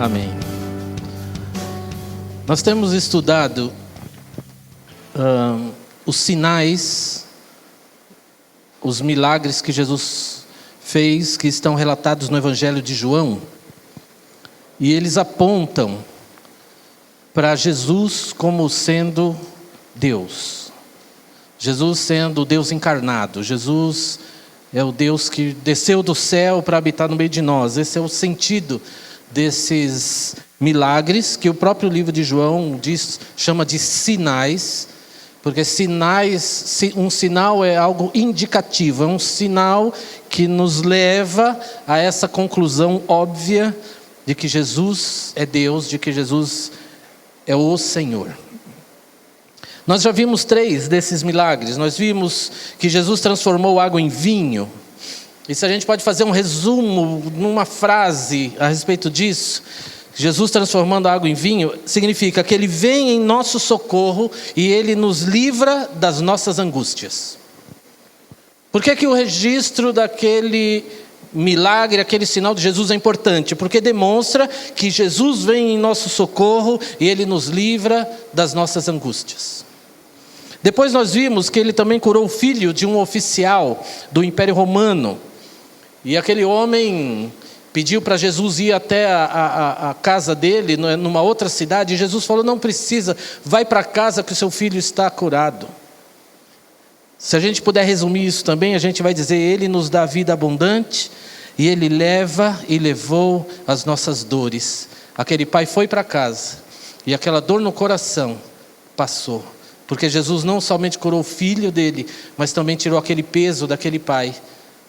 Amém. Nós temos estudado os sinais, os milagres que Jesus fez, que estão relatados no Evangelho de João. E eles apontam para Jesus como sendo Deus. Jesus sendo o Deus encarnado. Jesus é o Deus que desceu do céu para habitar no meio de nós. Esse é o sentido desses milagres, que o próprio livro de João chama de sinais, porque um sinal é algo indicativo, é um sinal que nos leva a essa conclusão óbvia de que Jesus é Deus, de que Jesus é o Senhor. Nós já vimos 3 desses milagres. Nós vimos que Jesus transformou água em vinho. E se a gente pode fazer um resumo numa frase a respeito disso, Jesus transformando a água em vinho, significa que Ele vem em nosso socorro e Ele nos livra das nossas angústias. Por que o registro daquele milagre, aquele sinal de Jesus é importante? Porque demonstra que Jesus vem em nosso socorro e Ele nos livra das nossas angústias. Depois nós vimos que Ele também curou o filho de um oficial do Império Romano. E aquele homem pediu para Jesus ir até a casa dele, numa outra cidade. E Jesus falou: não precisa, vai para casa que o seu filho está curado. Se a gente puder resumir isso também, a gente vai dizer: Ele nos dá vida abundante e Ele leva e levou as nossas dores. Aquele pai foi para casa e aquela dor no coração passou. Porque Jesus não somente curou o filho dele, mas também tirou aquele peso daquele pai.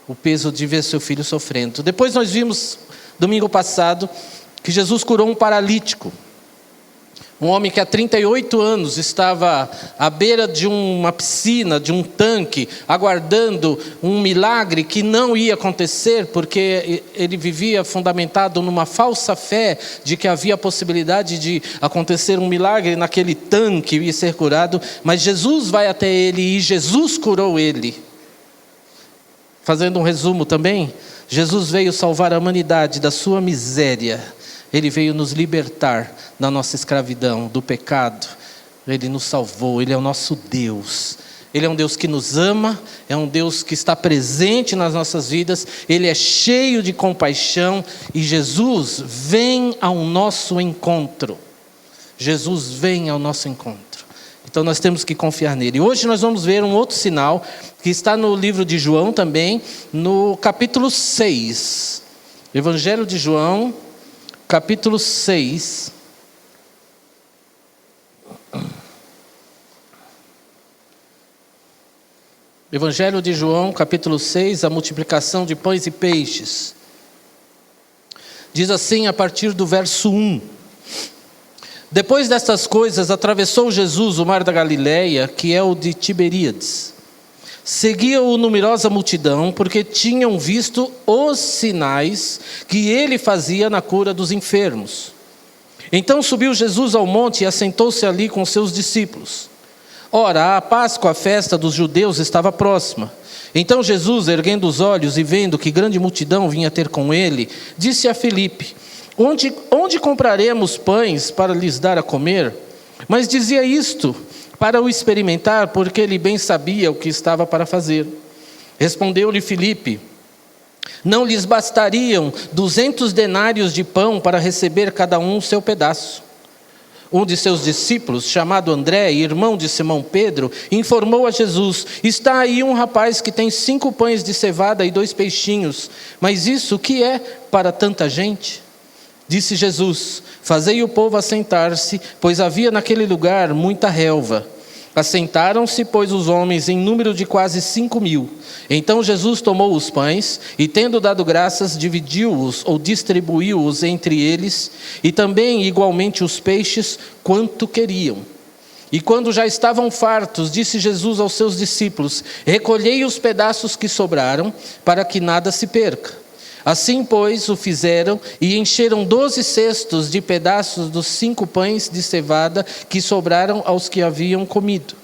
O peso de ver seu filho sofrendo. Depois nós vimos, domingo passado, que Jesus curou um paralítico. Um homem que há 38 anos estava à beira de uma piscina, de um tanque, aguardando um milagre que não ia acontecer, porque ele vivia fundamentado numa falsa fé de que havia a possibilidade de acontecer um milagre naquele tanque e ser curado. Mas Jesus vai até ele e Jesus curou ele. Fazendo um resumo também, Jesus veio salvar a humanidade da sua miséria. Ele veio nos libertar da nossa escravidão, do pecado. Ele nos salvou, Ele é o nosso Deus. Ele é um Deus que nos ama, é um Deus que está presente nas nossas vidas. Ele é cheio de compaixão e Jesus vem ao nosso encontro. Jesus vem ao nosso encontro. Então nós temos que confiar nele. Hoje nós vamos ver um outro sinal que está no livro de João também, no capítulo 6. Evangelho de João, capítulo 6. Evangelho de João, capítulo 6, a multiplicação de pães e peixes. Diz assim a partir do verso 1. Depois destas coisas, atravessou Jesus o mar da Galileia, que é o de Tiberíades. Seguia-o numerosa multidão, porque tinham visto os sinais que ele fazia na cura dos enfermos. Então subiu Jesus ao monte e assentou-se ali com seus discípulos. Ora, a Páscoa, a festa dos judeus, estava próxima. Então Jesus, erguendo os olhos e vendo que grande multidão vinha ter com ele, disse a Filipe: Onde compraremos pães para lhes dar a comer? Mas dizia isto para o experimentar, porque ele bem sabia o que estava para fazer. Respondeu-lhe Filipe: Não lhes bastariam 200 denários de pão para receber cada um o seu pedaço? Um de seus discípulos, chamado André, irmão de Simão Pedro, informou a Jesus: Está aí um rapaz que tem 5 pães de cevada e 2 peixinhos. Mas isso que é para tanta gente? Disse Jesus: Fazei o povo assentar-se, pois havia naquele lugar muita relva. Assentaram-se, pois, os homens em número de quase 5.000. Então Jesus tomou os pães e, tendo dado graças, dividiu-os ou distribuiu-os entre eles, e também igualmente os peixes, quanto queriam. E quando já estavam fartos, disse Jesus aos seus discípulos: Recolhei os pedaços que sobraram, para que nada se perca. Assim, pois, o fizeram e encheram 12 cestos de pedaços dos 5 pães de cevada que sobraram aos que haviam comido.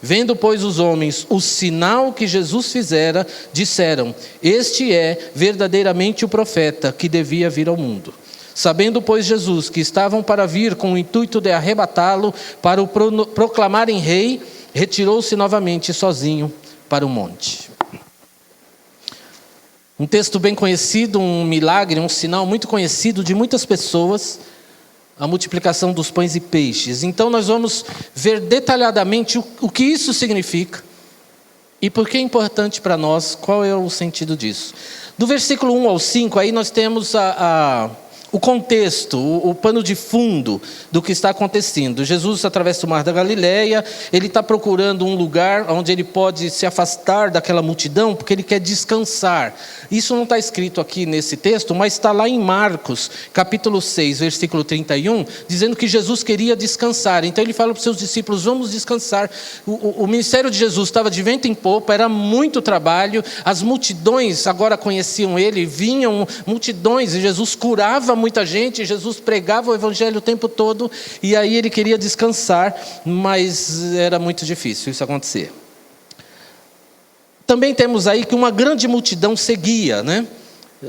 Vendo, pois, os homens o sinal que Jesus fizera, disseram: Este é verdadeiramente o profeta que devia vir ao mundo. Sabendo, pois, Jesus que estavam para vir com o intuito de arrebatá-lo para o proclamarem rei, retirou-se novamente sozinho para o monte. Um texto bem conhecido, um milagre, um sinal muito conhecido de muitas pessoas, a multiplicação dos pães e peixes. Então nós vamos ver detalhadamente o que isso significa e por que é importante para nós, qual é o sentido disso. Do versículo 1 ao 5, aí nós temos o contexto, o pano de fundo do que está acontecendo. Jesus atravessa o mar da Galileia, ele está procurando um lugar onde ele pode se afastar daquela multidão, porque ele quer descansar. Isso não está escrito aqui nesse texto, mas está lá em Marcos, capítulo 6, versículo 31, dizendo que Jesus queria descansar. Então ele fala para os seus discípulos, vamos descansar. O ministério de Jesus estava de vento em popa, era muito trabalho, as multidões agora conheciam ele, vinham multidões, e Jesus curava muita gente, Jesus pregava o evangelho o tempo todo, e aí ele queria descansar, mas era muito difícil isso acontecer. Também temos aí que uma grande multidão seguia, né?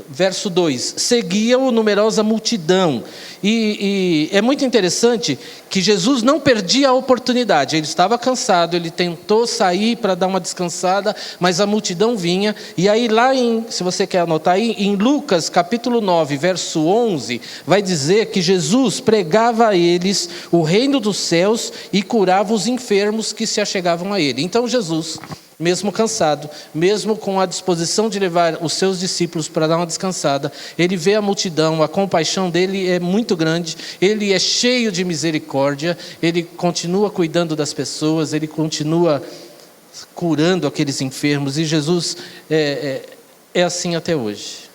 Verso 2, seguia-o numerosa multidão, e é muito interessante que Jesus não perdia a oportunidade, ele estava cansado, ele tentou sair para dar uma descansada, mas a multidão vinha, e aí lá se você quer anotar aí, em Lucas capítulo 9, verso 11, vai dizer que Jesus pregava a eles o reino dos céus e curava os enfermos que se achegavam a ele. Então Jesus, mesmo cansado, mesmo com a disposição de levar os seus discípulos para dar uma descansada, ele vê a multidão, a compaixão dele é muito grande, ele é cheio de misericórdia, ele continua cuidando das pessoas, ele continua curando aqueles enfermos, e Jesus é assim até hoje.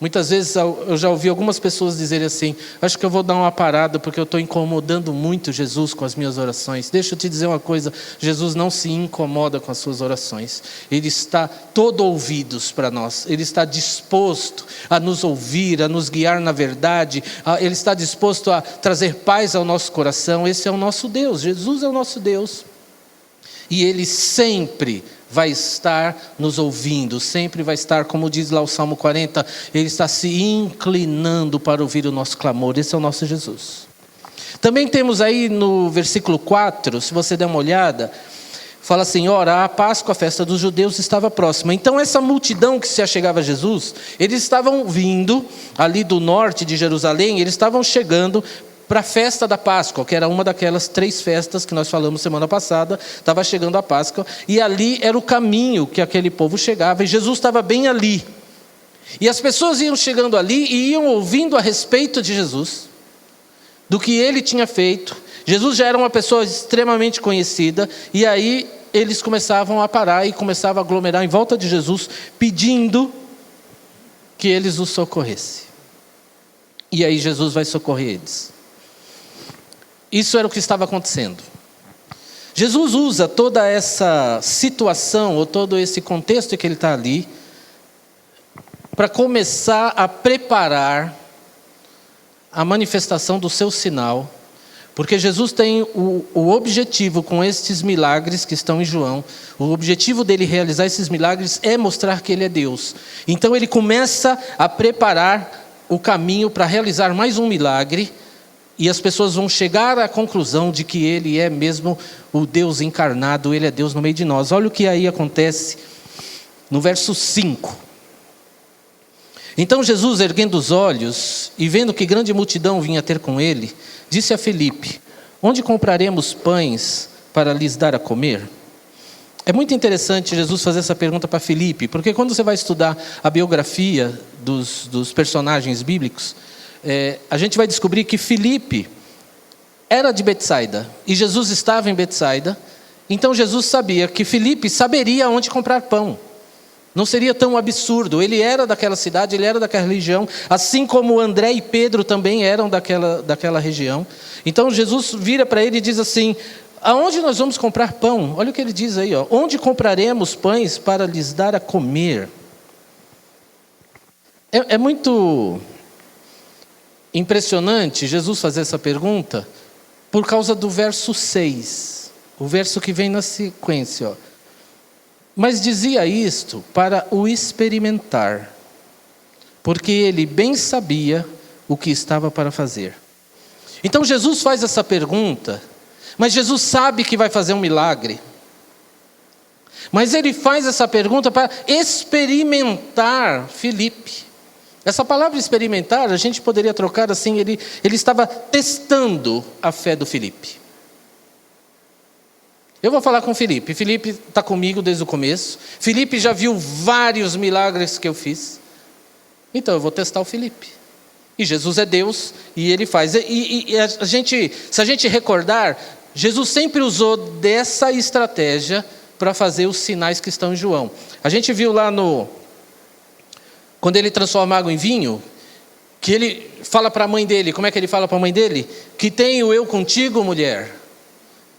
Muitas vezes eu já ouvi algumas pessoas dizerem assim, acho que eu vou dar uma parada porque eu estou incomodando muito Jesus com as minhas orações. Deixa eu te dizer uma coisa, Jesus não se incomoda com as suas orações. Ele está todo ouvidos para nós, ele está disposto a nos ouvir, a nos guiar na verdade, ele está disposto a trazer paz ao nosso coração. Esse é o nosso Deus, Jesus é o nosso Deus. E ele sempre vai estar nos ouvindo, sempre vai estar, como diz lá o Salmo 40, ele está se inclinando para ouvir o nosso clamor. Esse é o nosso Jesus. Também temos aí no versículo 4, se você der uma olhada, fala assim, ora, a Páscoa, a festa dos judeus, estava próxima. Então essa multidão que se achegava a Jesus, eles estavam vindo ali do norte de Jerusalém, eles estavam chegando para a festa da Páscoa, que era uma daquelas 3 festas que nós falamos semana passada, estava chegando a Páscoa, e ali era o caminho que aquele povo chegava, e Jesus estava bem ali. E as pessoas iam chegando ali e iam ouvindo a respeito de Jesus, do que ele tinha feito. Jesus já era uma pessoa extremamente conhecida, e aí eles começavam a parar e começavam a aglomerar em volta de Jesus, pedindo que eles os socorressem. E aí Jesus vai socorrer eles. Isso era o que estava acontecendo. Jesus usa toda essa situação, ou todo esse contexto que ele está ali, para começar a preparar a manifestação do seu sinal, porque Jesus tem o objetivo com estes milagres que estão em João, o objetivo dele realizar esses milagres é mostrar que ele é Deus. Então ele começa a preparar o caminho para realizar mais um milagre, e as pessoas vão chegar à conclusão de que ele é mesmo o Deus encarnado, ele é Deus no meio de nós. Olha o que aí acontece no verso 5. Então Jesus, erguendo os olhos e vendo que grande multidão vinha ter com ele, disse a Filipe, onde compraremos pães para lhes dar a comer? É muito interessante Jesus fazer essa pergunta para Filipe, porque quando você vai estudar a biografia dos personagens bíblicos, a gente vai descobrir que Filipe era de Betsaida, e Jesus estava em Betsaida, então Jesus sabia que Filipe saberia onde comprar pão. Não seria tão absurdo, ele era daquela cidade, ele era daquela região, assim como André e Pedro também eram daquela região. Então Jesus vira para ele e diz assim, aonde nós vamos comprar pão? Olha o que ele diz aí, ó, onde compraremos pães para lhes dar a comer? É muito impressionante Jesus fazer essa pergunta por causa do verso 6, o verso que vem na sequência, ó. Mas dizia isto para o experimentar, porque ele bem sabia o que estava para fazer. Então Jesus faz essa pergunta, mas Jesus sabe que vai fazer um milagre. Mas ele faz essa pergunta para experimentar Filipe. Essa palavra experimentar, a gente poderia trocar assim, ele estava testando a fé do Filipe. Eu vou falar com o Filipe. Filipe está comigo desde o começo. Filipe já viu vários milagres que eu fiz. Então eu vou testar o Filipe. E Jesus é Deus e ele faz. Se a gente recordar, Jesus sempre usou dessa estratégia para fazer os sinais que estão em João. A gente viu lá quando ele transforma água em vinho, que ele fala para a mãe dele, como é que ele fala para a mãe dele? Que tenho eu contigo, mulher?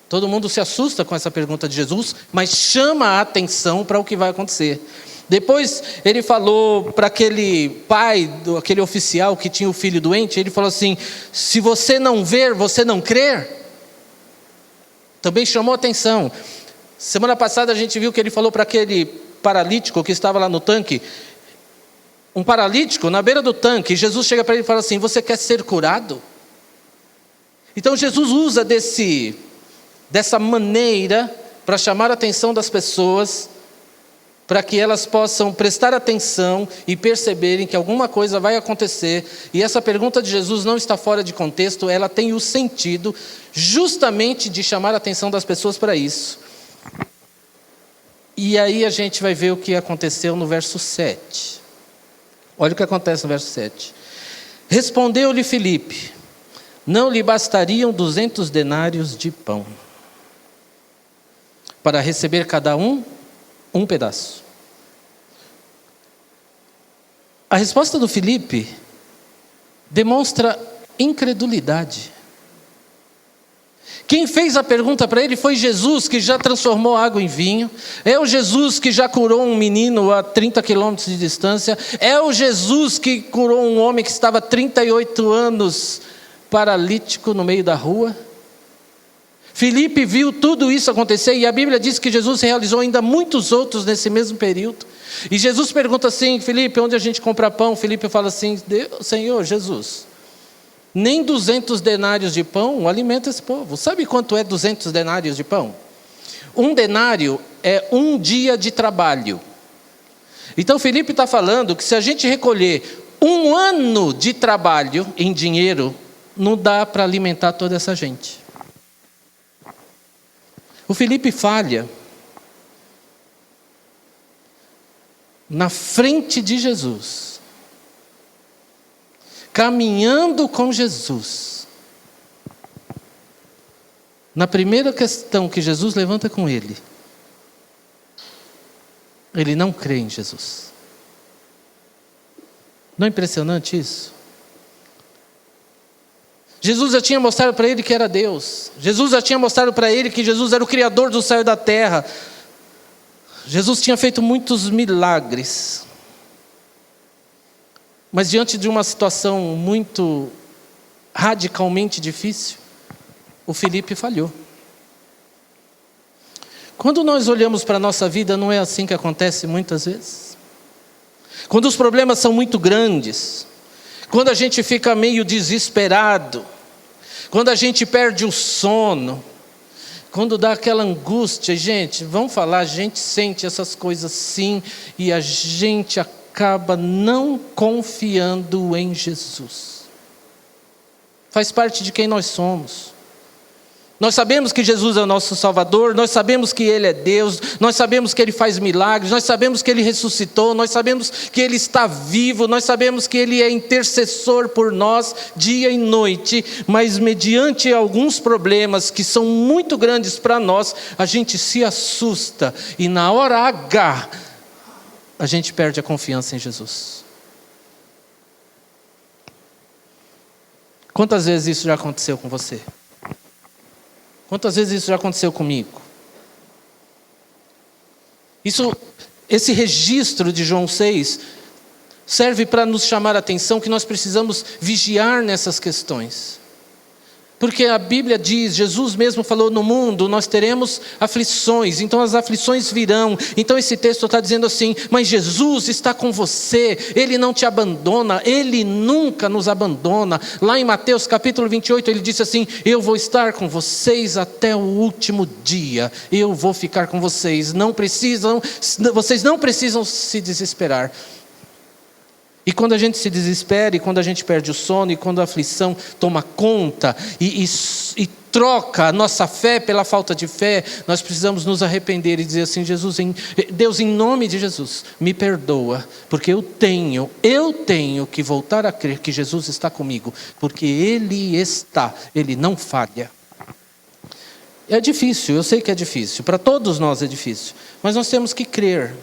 Todo mundo se assusta com essa pergunta de Jesus, mas chama a atenção para o que vai acontecer. Depois ele falou para aquele pai, aquele oficial que tinha o filho doente, ele falou assim, se você não ver, você não crer? Também chamou a atenção. Semana passada a gente viu que ele falou para aquele paralítico que estava lá no tanque, um paralítico na beira do tanque, Jesus chega para ele e fala assim, você quer ser curado? Então Jesus usa dessa maneira para chamar a atenção das pessoas, para que elas possam prestar atenção e perceberem que alguma coisa vai acontecer. E essa pergunta de Jesus não está fora de contexto, ela tem o sentido justamente de chamar a atenção das pessoas para isso. E aí a gente vai ver o que aconteceu no verso 7. Olha o que acontece no verso 7. Respondeu-lhe Filipe, não lhe bastariam 200 denários de pão, para receber cada um pedaço. A resposta do Filipe demonstra incredulidade. Quem fez a pergunta para ele foi Jesus, que já transformou água em vinho. É o Jesus que já curou um menino a 30 quilômetros de distância. É o Jesus que curou um homem que estava 38 anos paralítico no meio da rua. Filipe viu tudo isso acontecer e a Bíblia diz que Jesus realizou ainda muitos outros nesse mesmo período. E Jesus pergunta assim, Filipe, onde a gente compra pão? Filipe fala assim, Senhor Jesus, nem 200 denários de pão alimenta esse povo. Sabe quanto é 200 denários de pão? Um denário é um dia de trabalho. Então Filipe está falando que se a gente recolher um ano de trabalho em dinheiro, não dá para alimentar toda essa gente. O Filipe falha na frente de Jesus, caminhando com Jesus. Na primeira questão que Jesus levanta com ele não crê em Jesus. Não é impressionante isso? Jesus já tinha mostrado para ele que era Deus. Jesus já tinha mostrado para ele que Jesus era o Criador do céu e da terra. Jesus tinha feito muitos milagres. Mas diante de uma situação muito radicalmente difícil, o Filipe falhou. Quando nós olhamos para a nossa vida, não é assim que acontece muitas vezes? Quando os problemas são muito grandes, quando a gente fica meio desesperado, quando a gente perde o sono, quando dá aquela angústia, gente, vamos falar, a gente sente essas coisas sim, e a gente acaba não confiando em Jesus. Faz parte de quem nós somos. Nós sabemos que Jesus é o nosso Salvador, nós sabemos que Ele é Deus, nós sabemos que Ele faz milagres, nós sabemos que Ele ressuscitou, nós sabemos que Ele está vivo, nós sabemos que Ele é intercessor por nós dia e noite, mas mediante alguns problemas que são muito grandes para nós, a gente se assusta e na hora H, a gente perde a confiança em Jesus. Quantas vezes isso já aconteceu com você? Quantas vezes isso já aconteceu comigo? Esse registro de João 6 serve para nos chamar a atenção que nós precisamos vigiar nessas questões. Porque a Bíblia diz, Jesus mesmo falou, no mundo nós teremos aflições, então as aflições virão. Então esse texto está dizendo assim, mas Jesus está com você, Ele não te abandona, Ele nunca nos abandona. Lá em Mateus capítulo 28 Ele disse assim, eu vou estar com vocês até o último dia, eu vou ficar com vocês, vocês não precisam se desesperar. E quando a gente se desespera, e quando a gente perde o sono, e quando a aflição toma conta, e troca a nossa fé pela falta de fé, nós precisamos nos arrepender e dizer assim, Deus, em nome de Jesus, me perdoa, porque eu tenho que voltar a crer que Jesus está comigo, porque Ele não falha. É difícil, eu sei que é difícil, para todos nós é difícil, mas nós temos que crer.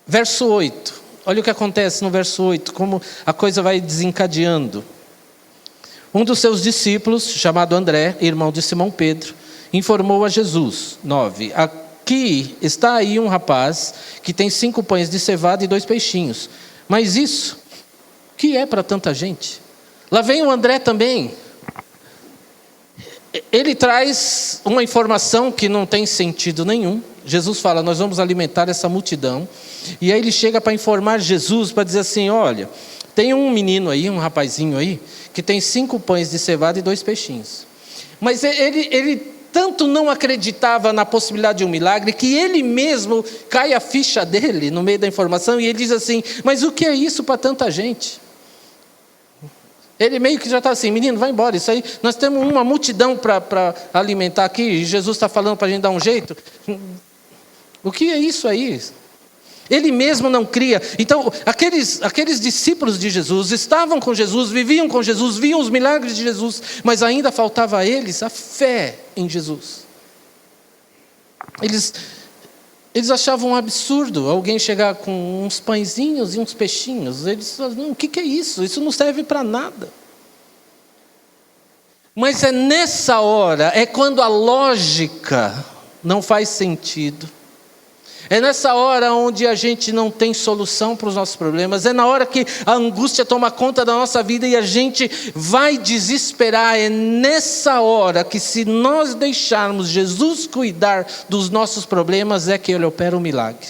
Verso 8, olha o que acontece no verso 8, como a coisa vai desencadeando. Um dos seus discípulos, chamado André, irmão de Simão Pedro, informou a Jesus, 9, aqui está aí um rapaz que tem 5 pães de cevada e 2 peixinhos, mas isso, que é para tanta gente? Lá vem o André também. Ele traz uma informação que não tem sentido nenhum. Jesus fala, nós vamos alimentar essa multidão. E aí ele chega para informar Jesus, para dizer assim, olha, tem um menino aí, um rapazinho aí, que tem 5 pães de cevada e 2 peixinhos. Mas ele tanto não acreditava na possibilidade de um milagre, que ele mesmo cai a ficha dele no meio da informação, e ele diz assim, mas o que é isso para tanta gente? Ele meio que já está assim, menino, vai embora, isso aí, nós temos uma multidão para alimentar aqui, e Jesus está falando para a gente dar um jeito. O que é isso aí? Ele mesmo não cria. Então, aqueles discípulos de Jesus estavam com Jesus, viviam com Jesus, viam os milagres de Jesus, mas ainda faltava a eles a fé em Jesus. Eles achavam um absurdo alguém chegar com uns pãezinhos e uns peixinhos. Eles falavam, o que é isso? Isso não serve para nada. Mas é nessa hora, é quando a lógica não faz sentido. É nessa hora onde a gente não tem solução para os nossos problemas. É na hora que a angústia toma conta da nossa vida e a gente vai desesperar. É nessa hora que, se nós deixarmos Jesus cuidar dos nossos problemas, é que Ele opera o milagre.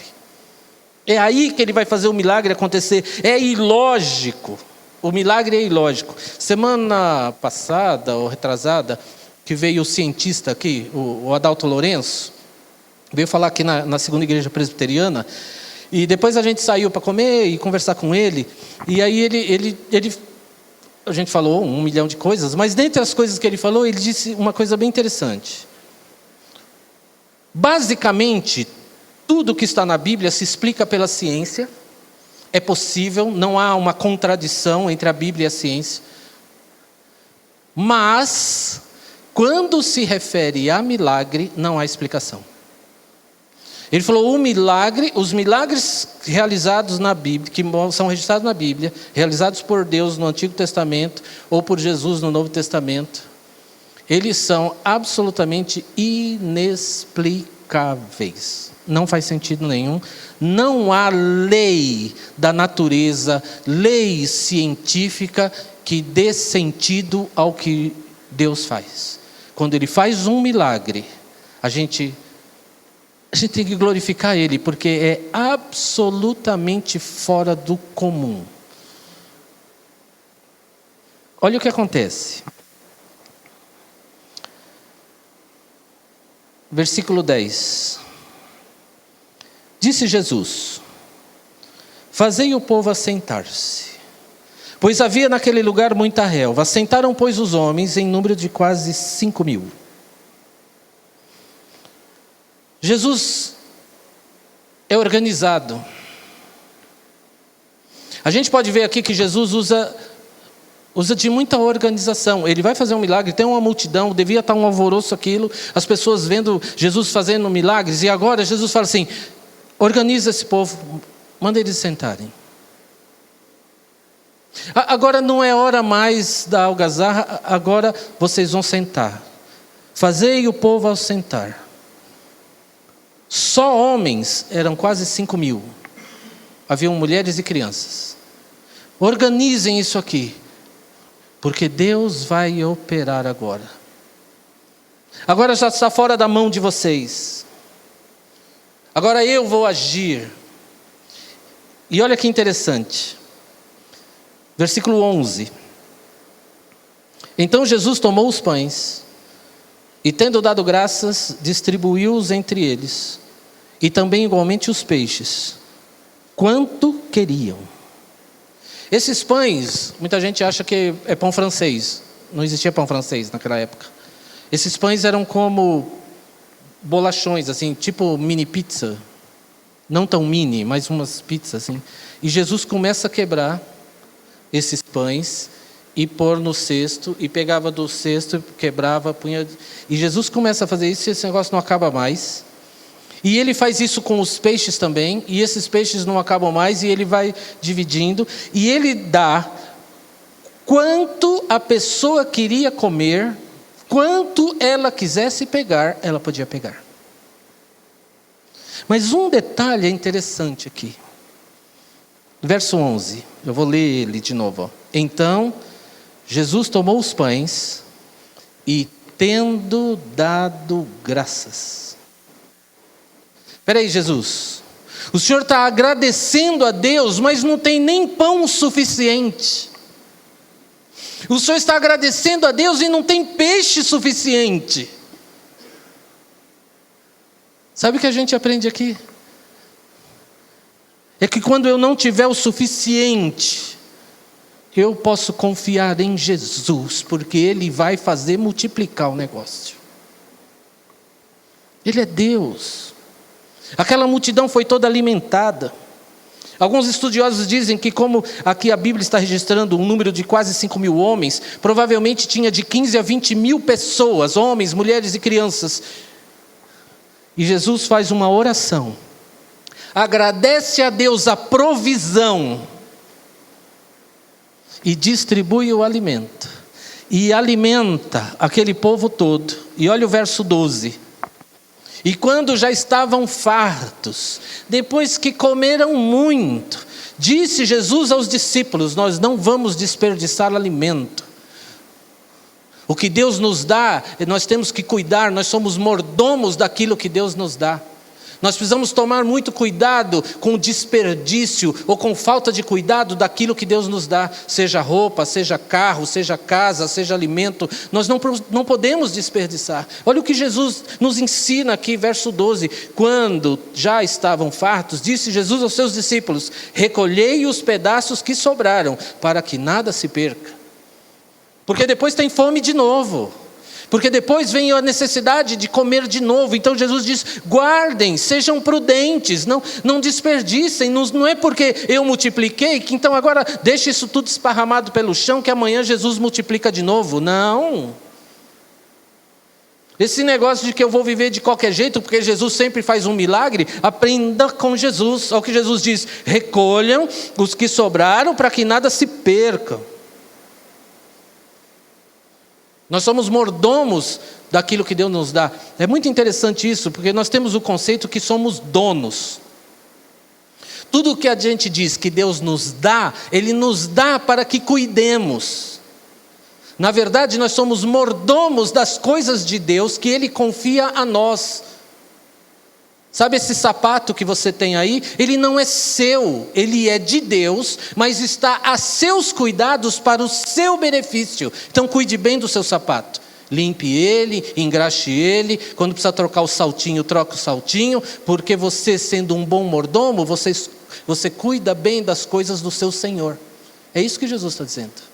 É aí que Ele vai fazer o milagre acontecer. É ilógico. O milagre é ilógico. Semana passada, ou retrasada, que veio o cientista aqui, o Adalto Lourenço, veio falar aqui na segunda igreja presbiteriana, e depois a gente saiu para comer e conversar com ele, e aí a gente falou 1 milhão de coisas, mas dentre as coisas que ele falou, ele disse uma coisa bem interessante. Basicamente, tudo que está na Bíblia se explica pela ciência, é possível, não há uma contradição entre a Bíblia e a ciência, mas, quando se refere a milagre, não há explicação. Ele falou, os milagres realizados na Bíblia, que são registrados na Bíblia, realizados por Deus no Antigo Testamento, ou por Jesus no Novo Testamento, eles são absolutamente inexplicáveis. Não faz sentido nenhum. Não há lei da natureza, lei científica, que dê sentido ao que Deus faz. Quando Ele faz um milagre, a gente tem que glorificar Ele, porque é absolutamente fora do comum. Olha o que acontece. Versículo 10. Disse Jesus, fazei o povo assentar-se, pois havia naquele lugar muita relva. Assentaram, pois, os homens em número de quase 5.000. Jesus é organizado. A gente pode ver aqui que Jesus usa de muita organização. Ele vai fazer um milagre, tem uma multidão, devia estar um alvoroço aquilo, as pessoas vendo Jesus fazendo milagres, e agora Jesus fala assim, organiza esse povo, manda eles sentarem. Agora não é hora mais da algazarra, agora vocês vão sentar. Fazei o povo ao sentar. Só homens eram quase 5.000. Haviam mulheres e crianças. Organizem isso aqui. Porque Deus vai operar agora. Agora já está fora da mão de vocês. Agora eu vou agir. E olha que interessante. Versículo 11. Então Jesus tomou os pães e, tendo dado graças, distribuiu-os entre eles, e também igualmente os peixes, quanto queriam. Esses pães, muita gente acha que é pão francês. Não existia pão francês naquela época. Esses pães eram como bolachões, assim, tipo mini pizza. Não tão mini, mas umas pizzas assim. E Jesus começa a quebrar esses pães e pôr no cesto, e pegava do cesto, quebrava, punha. E Jesus começa a fazer isso e esse negócio não acaba mais. E ele faz isso com os peixes também, e esses peixes não acabam mais, e ele vai dividindo, e ele dá quanto a pessoa queria comer, quanto ela quisesse pegar, ela podia pegar. Mas um detalhe é interessante aqui. Verso 11, eu vou ler ele de novo. Ó. Então, Jesus tomou os pães e, tendo dado graças. Espera aí, Jesus. O Senhor está agradecendo a Deus, mas não tem nem pão suficiente. O Senhor está agradecendo a Deus e não tem peixe suficiente. Sabe o que a gente aprende aqui? É que quando eu não tiver o suficiente, eu posso confiar em Jesus, porque Ele vai fazer multiplicar o negócio. Ele é Deus. Aquela multidão foi toda alimentada. Alguns estudiosos dizem que, como aqui a Bíblia está registrando um número de quase 5.000 homens, provavelmente tinha de 15 a 20 mil pessoas, homens, mulheres e crianças. E Jesus faz uma oração, agradece a Deus a provisão e distribui o alimento. E alimenta aquele povo todo. E olha o verso 12. E quando já estavam fartos, depois que comeram muito, disse Jesus aos discípulos: nós não vamos desperdiçar alimento. O que Deus nos dá, nós temos que cuidar, nós somos mordomos daquilo que Deus nos dá. Nós precisamos tomar muito cuidado com o desperdício ou com falta de cuidado daquilo que Deus nos dá. Seja roupa, seja carro, seja casa, seja alimento. Nós não podemos desperdiçar. Olha o que Jesus nos ensina aqui, verso 12. Quando já estavam fartos, disse Jesus aos seus discípulos: recolhei os pedaços que sobraram, para que nada se perca. Porque depois tem fome de novo. Porque depois vem a necessidade de comer de novo. Então Jesus diz: guardem, sejam prudentes, não desperdicem. Não é porque eu multipliquei que então agora deixe isso tudo esparramado pelo chão que amanhã Jesus multiplica de novo. Não. Esse negócio de que eu vou viver de qualquer jeito porque Jesus sempre faz um milagre, aprenda com Jesus. Olha o que Jesus diz: recolham os que sobraram para que nada se perca. Nós somos mordomos daquilo que Deus nos dá. É muito interessante isso, porque nós temos o conceito que somos donos. Tudo o que a gente diz que Deus nos dá, Ele nos dá para que cuidemos. Na verdade, nós somos mordomos das coisas de Deus que Ele confia a nós. Sabe esse sapato que você tem aí? Ele não é seu, ele é de Deus, mas está a seus cuidados para o seu benefício. Então cuide bem do seu sapato. Limpe ele, engraxe ele. Quando precisa trocar o saltinho, troca o saltinho. Porque você, sendo um bom mordomo, você cuida bem das coisas do seu Senhor. É isso que Jesus está dizendo.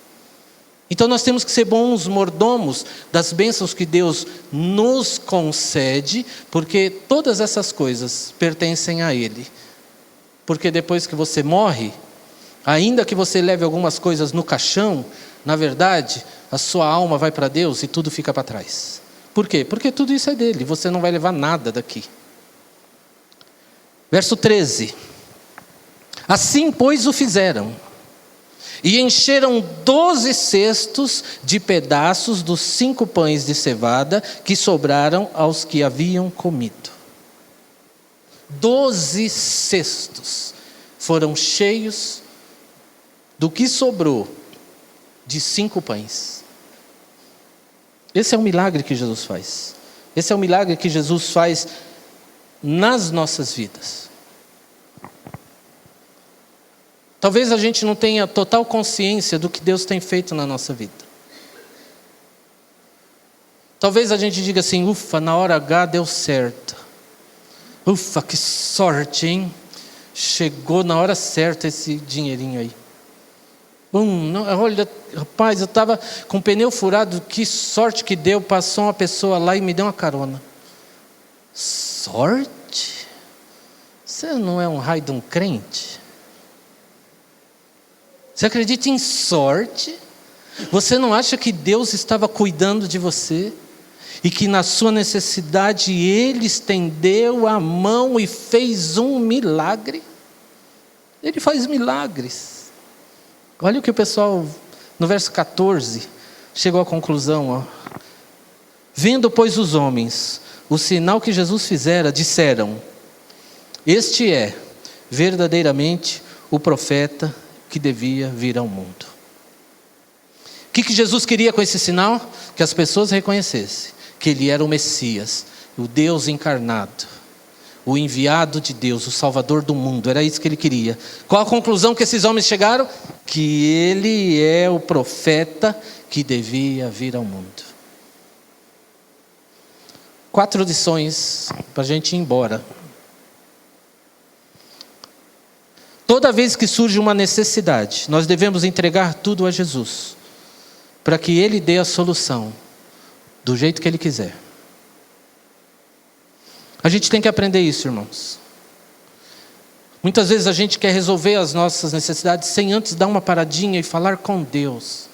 Então nós temos que ser bons mordomos das bênçãos que Deus nos concede, porque todas essas coisas pertencem a Ele. Porque depois que você morre, ainda que você leve algumas coisas no caixão, na verdade, a sua alma vai para Deus e tudo fica para trás. Por quê? Porque tudo isso é dele, você não vai levar nada daqui. Verso 13. Assim, pois, o fizeram. E encheram 12 cestos de pedaços dos 5 pães de cevada que sobraram aos que haviam comido. 12 cestos foram cheios do que sobrou de 5 pães. Esse é o milagre que Jesus faz. Esse é o milagre que Jesus faz nas nossas vidas. Talvez a gente não tenha total consciência do que Deus tem feito na nossa vida. Talvez a gente diga assim, ufa, na hora H deu certo. Ufa, que sorte, hein? Chegou na hora certa esse dinheirinho aí. Olha, rapaz, eu estava com o pneu furado, que sorte que deu, passou uma pessoa lá e me deu uma carona. Sorte? Você não é um raio de um crente? Você acredita em sorte? Você não acha que Deus estava cuidando de você? E que na sua necessidade Ele estendeu a mão e fez um milagre? Ele faz milagres. Olha o que o pessoal, no verso 14, chegou à conclusão. Ó. Vendo, pois, os homens o sinal que Jesus fizera, disseram: este é verdadeiramente o profeta que devia vir ao mundo. O que Jesus queria com esse sinal? Que as pessoas reconhecessem que Ele era o Messias, o Deus encarnado, o enviado de Deus, o Salvador do mundo. Era isso que Ele queria. Qual a conclusão que esses homens chegaram? Que Ele é o profeta que devia vir ao mundo. 4 lições para a gente ir embora. Toda vez que surge uma necessidade, nós devemos entregar tudo a Jesus, para que Ele dê a solução, do jeito que Ele quiser. A gente tem que aprender isso, irmãos. Muitas vezes a gente quer resolver as nossas necessidades sem antes dar uma paradinha e falar com Deus.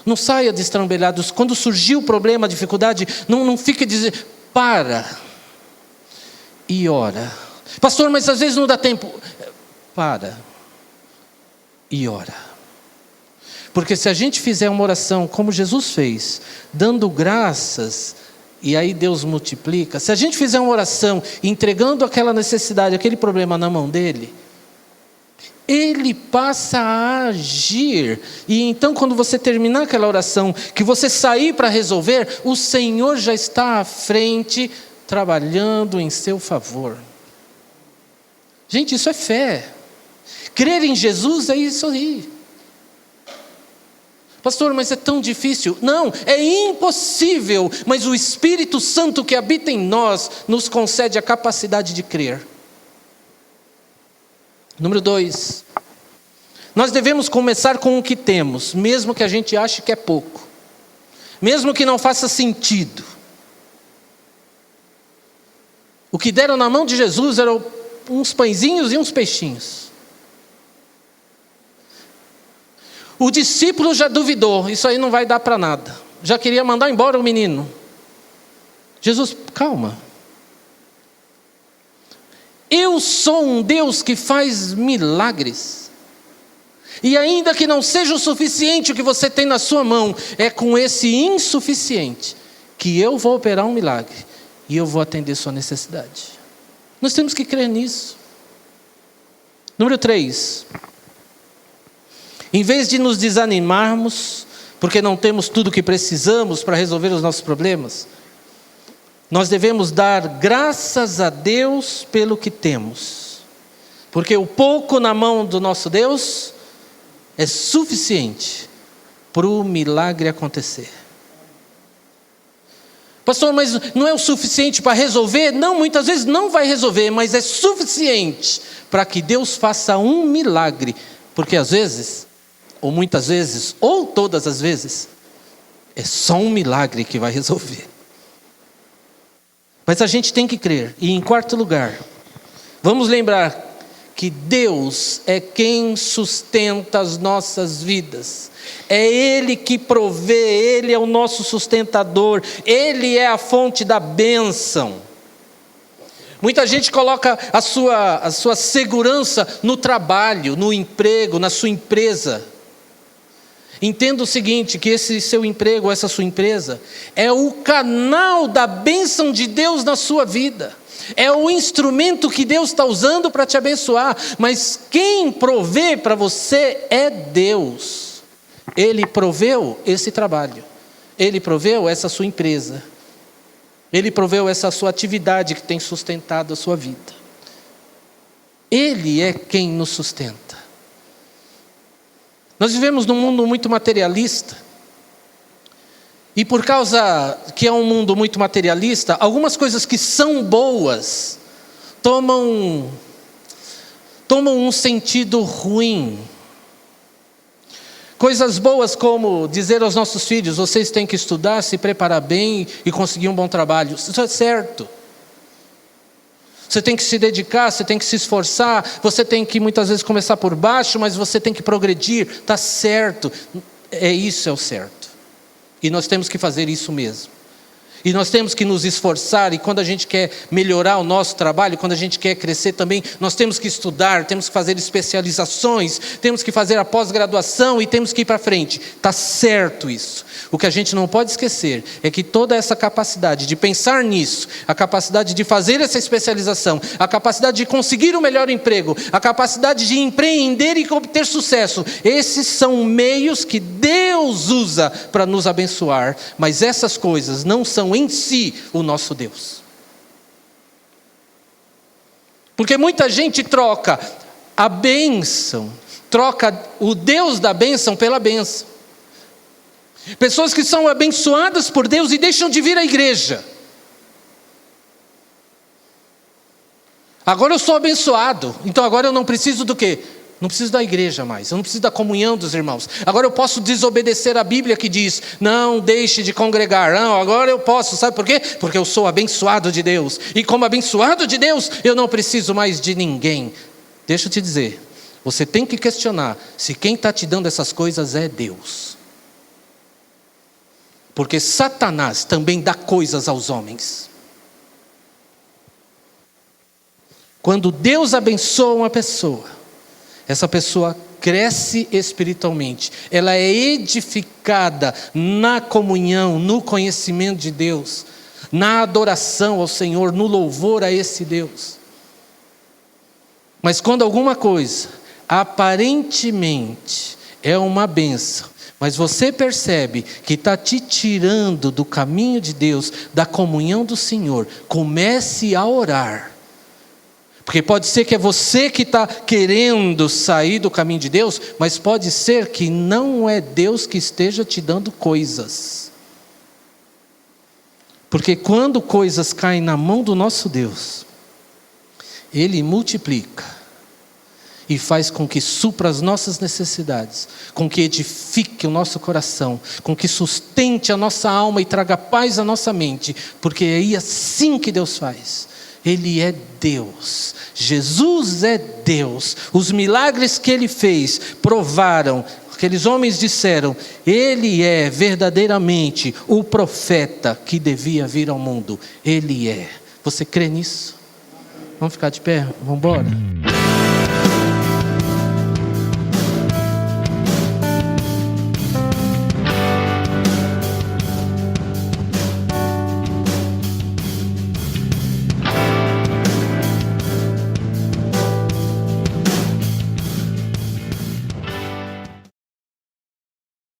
Não saia destrambelhados. Quando surgiu o problema, a dificuldade, não fique dizendo, para e ora. Pastor, mas às vezes não dá tempo. Para e ora. Porque se a gente fizer uma oração como Jesus fez, dando graças, e aí Deus multiplica. Se a gente fizer uma oração entregando aquela necessidade, aquele problema na mão dele, Ele passa a agir. E então quando você terminar aquela oração, que você sair para resolver, o Senhor já está à frente, trabalhando em seu favor. Gente, isso é fé. Crer em Jesus é isso aí. Pastor, mas é tão difícil. Não, é impossível. Mas o Espírito Santo que habita em nós nos concede a capacidade de crer. Número 2. Nós devemos começar com o que temos, mesmo que a gente ache que é pouco. Mesmo que não faça sentido. O que deram na mão de Jesus eram uns pãezinhos e uns peixinhos. O discípulo já duvidou, isso aí não vai dar para nada. Já queria mandar embora o menino. Jesus, calma. Eu sou um Deus que faz milagres. E ainda que não seja o suficiente o que você tem na sua mão, é com esse insuficiente que eu vou operar um milagre. E eu vou atender sua necessidade. Nós temos que crer nisso. Número 3. Em vez de nos desanimarmos, porque não temos tudo o que precisamos para resolver os nossos problemas, nós devemos dar graças a Deus pelo que temos. Porque o pouco na mão do nosso Deus é suficiente para o milagre acontecer. Pastor, mas não é o suficiente para resolver? Não, muitas vezes não vai resolver, mas é suficiente para que Deus faça um milagre. Porque às vezes, ou muitas vezes, ou todas as vezes, é só um milagre que vai resolver. Mas a gente tem que crer. E em quarto lugar, vamos lembrar que Deus é quem sustenta as nossas vidas. É Ele que provê, Ele é o nosso sustentador, Ele é a fonte da bênção. Muita gente coloca a sua segurança no trabalho, no emprego, na sua empresa. Entenda o seguinte, que esse seu emprego, essa sua empresa, é o canal da bênção de Deus na sua vida. É o instrumento que Deus está usando para te abençoar. Mas quem provê para você é Deus. Ele proveu esse trabalho. Ele proveu essa sua empresa. Ele proveu essa sua atividade que tem sustentado a sua vida. Ele é quem nos sustenta. Nós vivemos num mundo muito materialista. E por causa que é um mundo muito materialista, algumas coisas que são boas tomam um sentido ruim. Coisas boas como dizer aos nossos filhos: vocês têm que estudar, se preparar bem e conseguir um bom trabalho. Isso é certo. Você tem que se dedicar, você tem que se esforçar, você tem que muitas vezes começar por baixo, mas você tem que progredir. Está certo. Isso é o certo. E nós temos que fazer isso mesmo. E nós temos que nos esforçar, e quando a gente quer melhorar o nosso trabalho, quando a gente quer crescer também, nós temos que estudar, temos que fazer especializações, temos que fazer a pós-graduação e temos que ir para frente. Está certo isso. O que a gente não pode esquecer é que toda essa capacidade de pensar nisso, a capacidade de fazer essa especialização, a capacidade de conseguir o melhor emprego, a capacidade de empreender e obter sucesso, esses são meios que Deus usa para nos abençoar, mas essas coisas não são em si o nosso Deus. Porque muita gente troca a bênção, troca o Deus da bênção pela bênção. Pessoas que são abençoadas por Deus e deixam de vir à igreja. Agora eu sou abençoado, então agora eu não preciso do quê? Não preciso da igreja mais, eu não preciso da comunhão dos irmãos. Agora eu posso desobedecer a Bíblia que diz: não deixe de congregar. Não, agora eu posso, sabe por quê? Porque eu sou abençoado de Deus. E como abençoado de Deus, eu não preciso mais de ninguém. Deixa eu te dizer, você tem que questionar se quem está te dando essas coisas é Deus. Porque Satanás também dá coisas aos homens. Quando Deus abençoa uma pessoa, essa pessoa cresce espiritualmente, ela é edificada na comunhão, no conhecimento de Deus, na adoração ao Senhor, no louvor a esse Deus. Mas quando alguma coisa aparentemente é uma bênção, mas você percebe que está te tirando do caminho de Deus, da comunhão do Senhor, comece a orar. Porque pode ser que é você que está querendo sair do caminho de Deus, mas pode ser que não é Deus que esteja te dando coisas. Porque quando coisas caem na mão do nosso Deus, Ele multiplica e faz com que supra as nossas necessidades, com que edifique o nosso coração, com que sustente a nossa alma e traga paz à nossa mente, porque é assim que Deus faz. Ele é Deus, Jesus é Deus. Os milagres que Ele fez provaram, aqueles homens disseram: Ele é verdadeiramente o profeta que devia vir ao mundo. Ele é. Você crê nisso? Vamos ficar de pé? Vamos embora?